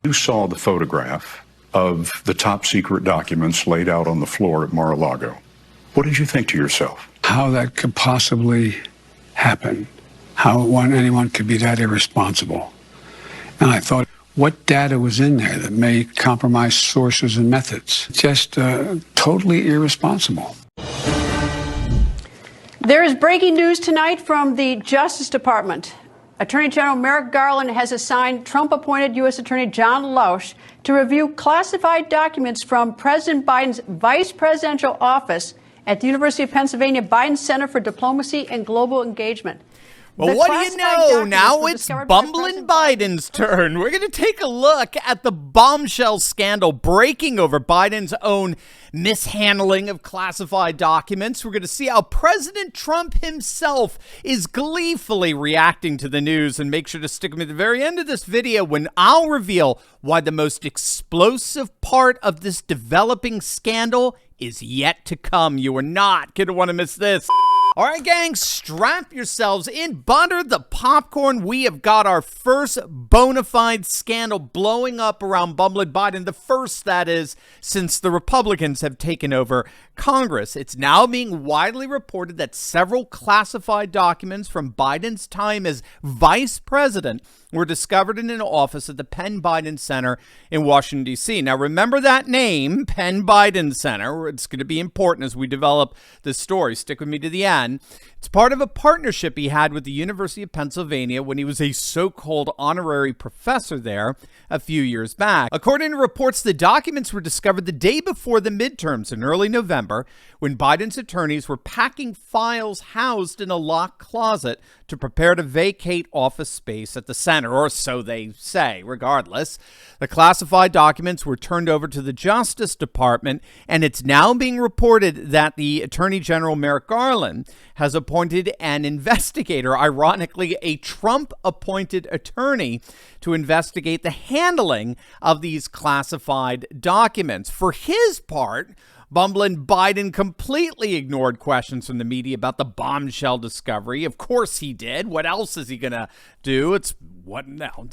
You saw the photograph of the top secret documents laid out on the floor at Mar-a-Lago. What did you think to yourself? How that could possibly happen. How anyone could be that irresponsible. And I thought, what data was in there that may compromise sources and methods? Just totally irresponsible. There is breaking news tonight from the Justice Department. Attorney General Merrick Garland has assigned Trump-appointed U.S. Attorney John Lausch to review classified documents from President Biden's vice presidential office at the University of Pennsylvania Biden Center for Diplomacy and Global Engagement. Well, what do you know? Now it's bumbling Biden's turn. We're going to take a look at the bombshell scandal breaking over Biden's own mishandling of classified documents. We're going to see how President Trump himself is gleefully reacting to the news. And make sure to stick with me at the very end of this video when I'll reveal why the most explosive part of this developing scandal is yet to come. You are not going to want to miss this. All right, gang, strap yourselves in, butter the popcorn. We have got our first bona fide scandal blowing up around bumbling Biden. The first, that is, since the Republicans have taken over Congress. It's now being widely reported that several classified documents from Biden's time as vice president were discovered in an office at the Penn Biden Center in Washington, D.C. Now, remember that name, Penn Biden Center. It's going to be important as we develop this story. Stick with me to the end. It's part of a partnership he had with the University of Pennsylvania when he was a so-called honorary professor there a few years back. According to reports, the documents were discovered the day before the midterms in early November when Biden's attorneys were packing files housed in a locked closet to prepare to vacate office space at the center, or so they say. Regardless, the classified documents were turned over to the Justice Department, and it's now being reported that the Attorney General Merrick Garland has appointed an investigator, ironically a Trump-appointed attorney, to investigate the handling of these classified documents. For his part, bumbling Biden completely ignored questions from the media about the bombshell discovery. Of course he did. What else is he going to do? It's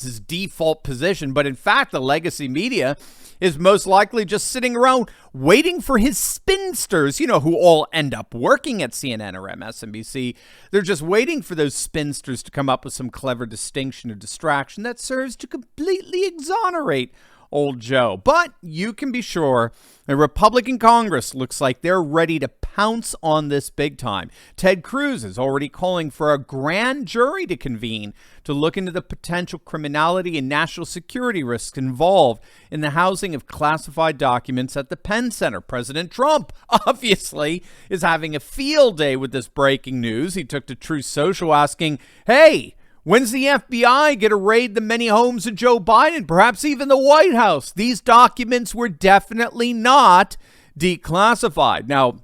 his default position. But in fact, the legacy media is most likely just sitting around waiting for his spinsters, who all end up working at CNN or MSNBC. They're just waiting for those spinsters to come up with some clever distinction or distraction that serves to completely exonerate old Joe. But you can be sure the Republican Congress looks like they're ready to pounce on this big time. Ted Cruz is already calling for a grand jury to convene to look into the potential criminality and national security risks involved in the housing of classified documents at the Penn Center. President Trump, obviously, is having a field day with this breaking news. He took to Truth Social asking, hey, when's the FBI going to raid the many homes of Joe Biden, perhaps even the White House? These documents were definitely not declassified. Now,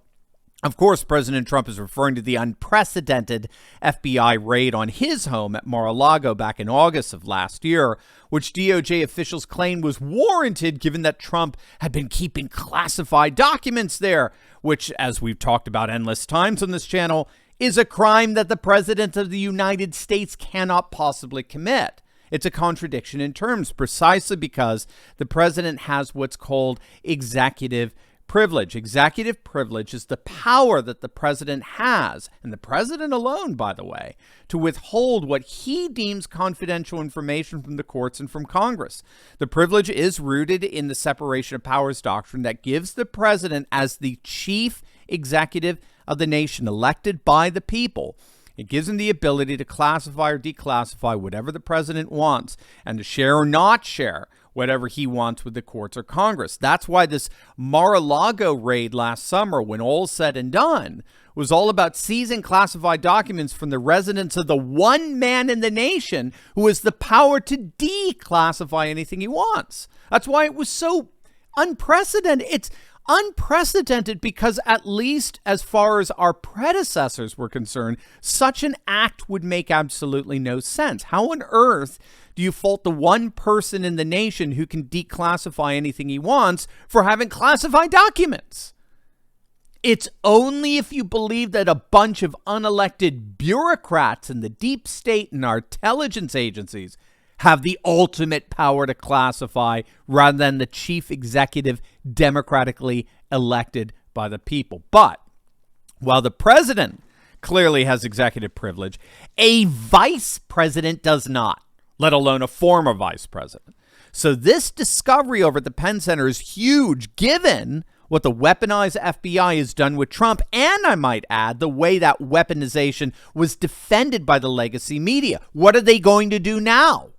of course, President Trump is referring to the unprecedented FBI raid on his home at Mar-a-Lago back in August of last year, which DOJ officials claimed was warranted given that Trump had been keeping classified documents there, which, as we've talked about endless times on this channel, is a crime that the President of the United States cannot possibly commit. It's a contradiction in terms, precisely because the president has what's called executive privilege. Executive privilege is the power that the president has, and the president alone, by the way, to withhold what he deems confidential information from the courts and from Congress. The privilege is rooted in the separation of powers doctrine that gives the president, as the chief executive of the nation, elected by the people, it gives him the ability to classify or declassify whatever the president wants and to share or not share whatever he wants with the courts or Congress. That's why this Mar-a-Lago raid last summer, when all said and done, was all about seizing classified documents from the residence of the one man in the nation who has the power to declassify anything he wants. That's why it was so unprecedented. It's unprecedented because, at least as far as our predecessors were concerned, such an act would make absolutely no sense. How on earth do you fault the one person in the nation who can declassify anything he wants for having classified documents? It's only if you believe that a bunch of unelected bureaucrats in the deep state and our intelligence agencies have the ultimate power to classify rather than the chief executive democratically elected by the people. But while the president clearly has executive privilege, a vice president does not, let alone a former vice president. So this discovery over at the Penn Center is huge, given what the weaponized FBI has done with Trump, and I might add, the way that weaponization was defended by the legacy media. What are they going to do now?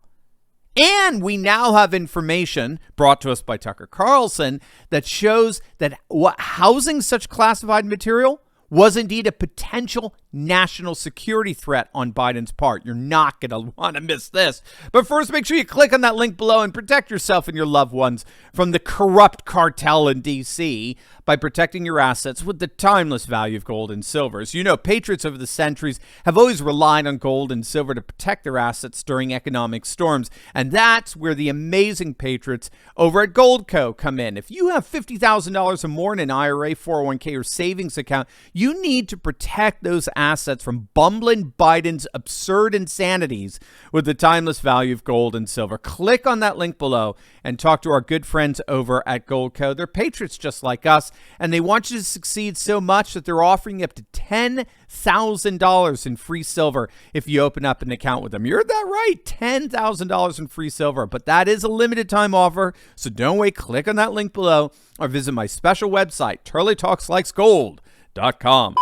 And we now have information brought to us by Tucker Carlson that shows that housing such classified material was indeed a potential national security threat on Biden's part. You're not going to want to miss this. But first, make sure you click on that link below and protect yourself and your loved ones from the corrupt cartel in D.C. by protecting your assets with the timeless value of gold and silver. As you know, patriots over the centuries have always relied on gold and silver to protect their assets during economic storms. And that's where the amazing patriots over at Goldco come in. If you have $50,000 or more in an IRA, 401k, or savings account, you need to protect those assets from bumbling Biden's absurd insanities with the timeless value of gold and silver. Click on that link below and talk to our good friends over at Goldco. They're patriots just like us, and they want you to succeed so much that they're offering you up to $10,000 in free silver if you open up an account with them. You heard that right, $10,000 in free silver. But that is a limited time offer, so don't wait. Click on that link below or visit my special website, turleytalkslikesgold.com.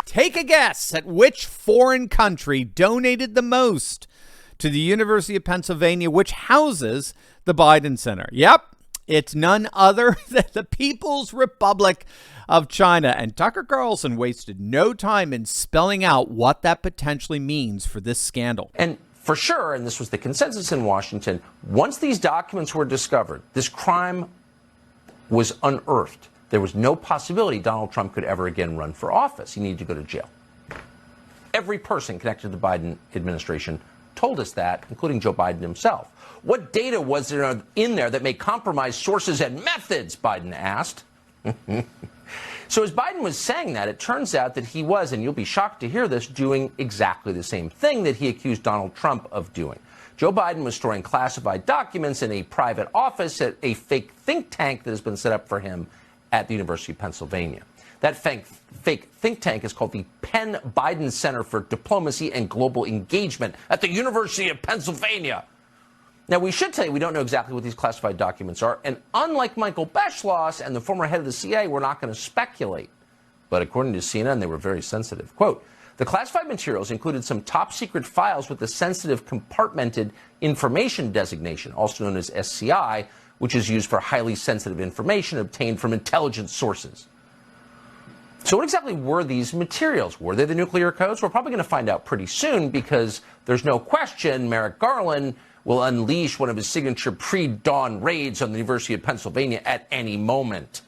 Take a guess at which foreign country donated the most to the University of Pennsylvania, which houses the Biden Center. Yep, it's none other than the People's Republic of China. And Tucker Carlson wasted no time in spelling out what that potentially means for this scandal. And for sure, and this was the consensus in Washington, once these documents were discovered, this crime was unearthed. There was no possibility Donald Trump could ever again run for office. He needed to go to jail. Every person connected to the Biden administration told us that, including Joe Biden himself. What data was there in there that may compromise sources and methods, Biden asked. So as Biden was saying that, it turns out that he was, and you'll be shocked to hear this, doing exactly the same thing that he accused Donald Trump of doing. Joe Biden was storing classified documents in a private office at a fake think tank that has been set up for him at the University of Pennsylvania. That fake think tank is called the Penn Biden Center for Diplomacy and Global Engagement at the University of Pennsylvania. Now, we should tell you we don't know exactly what these classified documents are, and unlike Michael Beschloss and the former head of the CIA, we're not going to speculate. But according to CNN, they were very sensitive. Quote, the classified materials included some top-secret files with the sensitive compartmented information designation, also known as SCI, which is used for highly sensitive information obtained from intelligence sources. So what exactly were these materials? Were they the nuclear codes? We're probably going to find out pretty soon, because there's no question Merrick Garland will unleash one of his signature pre-dawn raids on the University of Pennsylvania at any moment.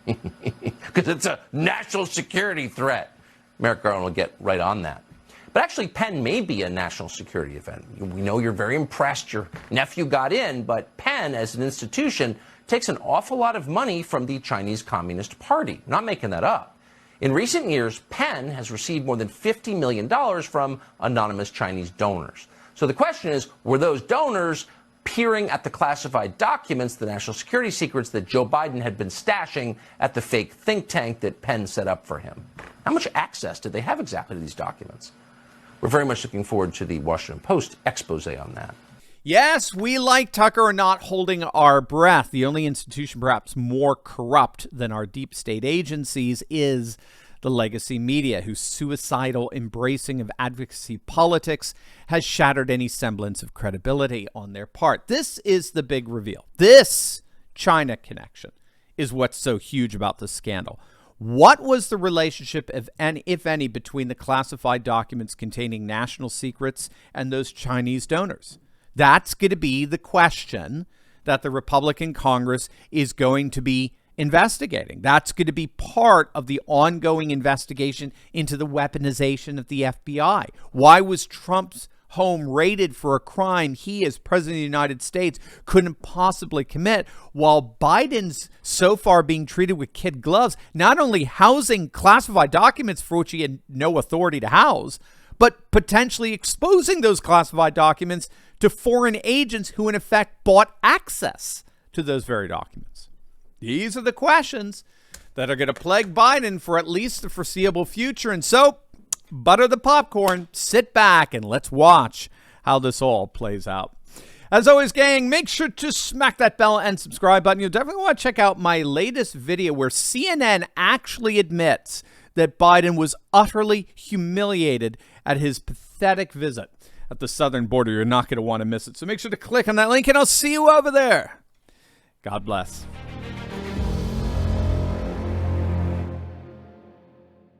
Because it's a national security threat. Merrick Garland will get right on that. But actually, Penn may be a national security event. We know you're very impressed your nephew got in, but Penn, as an institution, takes an awful lot of money from the Chinese Communist Party. Not making that up. In recent years, Penn has received more than $50 million from anonymous Chinese donors. So the question is, were those donors peering at the classified documents, the national security secrets that Joe Biden had been stashing at the fake think tank that Penn set up for him? How much access did they have exactly to these documents? We're very much looking forward to the Washington Post expose on that. Yes, we, like Tucker, are not holding our breath. The only institution perhaps more corrupt than our deep state agencies is the legacy media, whose suicidal embracing of advocacy politics has shattered any semblance of credibility on their part. This is the big reveal. This China connection is what's so huge about this scandal. What was the relationship, if any, between the classified documents containing national secrets and those Chinese donors? That's going to be the question that the Republican Congress is going to be investigating. That's going to be part of the ongoing investigation into the weaponization of the FBI. Why was Trump's home raided for a crime he, as president of the United States, couldn't possibly commit, while Biden's so far being treated with kid gloves, not only housing classified documents for which he had no authority to house, but potentially exposing those classified documents to foreign agents who in effect bought access to those very documents? These are the questions that are going to plague Biden for at least the foreseeable future. And so, butter the popcorn, sit back, and let's watch how this all plays out. As always, gang, make sure to smack that bell and subscribe button. You'll definitely want to check out my latest video where CNN actually admits that Biden was utterly humiliated at his pathetic visit at the southern border. You're not going to want to miss it. So make sure to click on that link, and I'll see you over there. God bless.